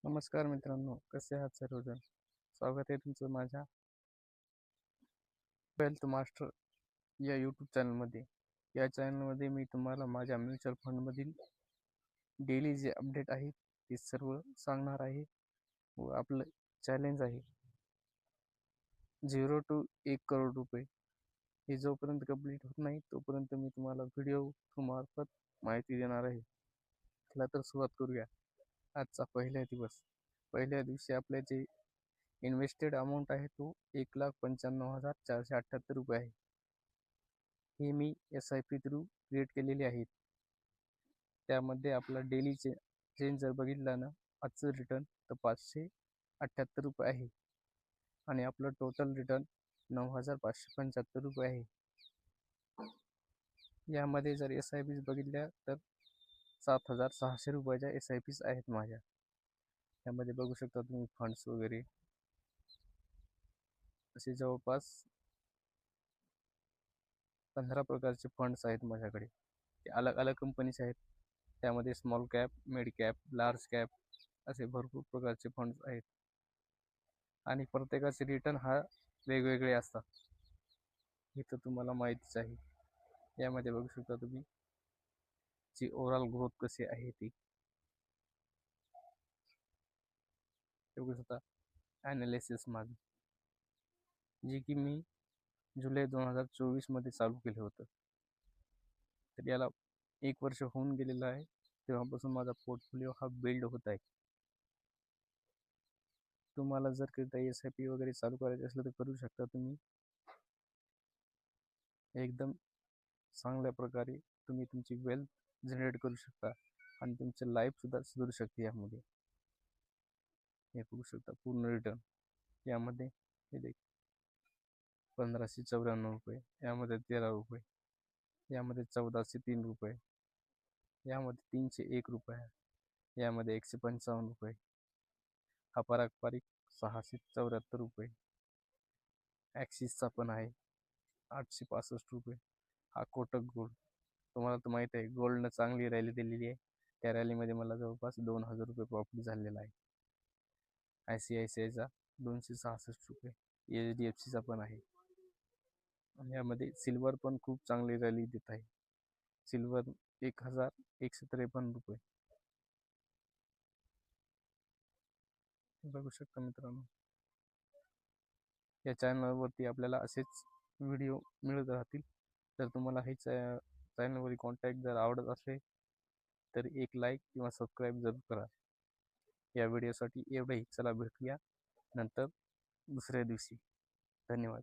नमस्कार मित्रांनो, कसे आहात सर्वजण? स्वागत आहे तुमचं माझ्या वेल्थ मास्टर या यूट्यूब चॅनलमध्ये. या चॅनलमध्ये मी तुम्हाला माझ्या म्युच्युअल फंडमधील डेली जे अपडेट आहेत ते सर्व सांगणार आहे. व आपलं चॅलेंज आहे 0 to 1 करोड रुपये. हे जोपर्यंत कंप्लीट होत नाही तोपर्यंत मी तुम्हाला व्हिडिओ मार्फत माहिती देणार आहे. चला तर सुरुवात करूया. आजचा पहिला दिवस. पहिल्या दिवशी आपले जे इन्व्हेस्टेड अमाऊंट आहे तो 1,95,478 रुपये आहे. हे मी SIP थ्रू क्रिएट केलेले आहेत. त्यामध्ये आपला डेलीचे चेंज जर बघितला ना, आजचं रिटर्न तर 578 रुपये आहे आणि आपलं टोटल रिटर्न 9,575 रुपये आहे. यामध्ये जर SIPs बघितल्या तर 7,600 रुपयाच्या SIPs आहेत माझ्या. यामध्ये बघू शकता तुम्ही फंड्स वगैरे असे जवळपास 15 प्रकारचे फंड्स आहेत माझ्याकडे. ते अलग अलग कंपनीचे आहेत. त्यामध्ये small cap, mid cap, large cap असे भरपूर प्रकारचे फंड्स आहेत आणि प्रत्येकाचे रिटर्न हा वेगवेगळे असतात. हे तर तुम्हाला माहितीच आहे. यामध्ये बघू शकता तुम्ही ची ओव्हरऑल ग्रोथ कशी आहे ती बघू शकता. ॲनालिसिस माझं जे की मी जुलै 2024 मध्ये चालू केलं होतं. तर याला 1 वर्ष होऊन गेलेलं आहे. तेव्हापासून माझा पोर्टफोलिओ हा बिल्ड होत आहे. तुम्हाला जर काही SIP वगैरे चालू करायचे असलं तर करू शकता तुम्ही. एकदम चांगल्या प्रकारे तुम्ही तुमची वेल्थ जनरेट करू शकता आणि तुमचं लाईफ सुद्धा सुधारू शकते. यामध्ये हे बघू शकता पूर्ण रिटर्न. यामध्ये हे देख 1,594 रुपये, यामध्ये 13 रुपये, यामध्ये 1,403 रुपये, यामध्ये 301 रुपये, यामध्ये 155 रुपये, हा पारंपरिक 674 रुपये, ॲक्सिसचा पण आहे 865 रुपये, हा कोटक गोल्ड. तुम्हाला तर माहीत आहे गोल्डनं चांगली रॅली दिलेली आहे. त्या रॅलीमध्ये मला जवळपास 2,000 रुपये प्रॉफिट झालेला आहे. ICICIचा 266 रुपये, HDFCचा पण आहे. आणि यामध्ये सिल्वर पण खूप चांगली रॅली देत आहे. सिल्वर 1,153 रुपये. बघू शकता मित्रांनो. या चॅनलवरती आपल्याला असेच व्हिडिओ मिळत राहतील. तर तुम्हाला हे चॅनलवरील कॉन्टॅक्ट जर आवडत असेल तर एक लाईक किंवा सबस्क्राईब जरूर करा. या व्हिडिओसाठी एवढंही. चला भेटूया नंतर दुसऱ्या दिवशी. धन्यवाद.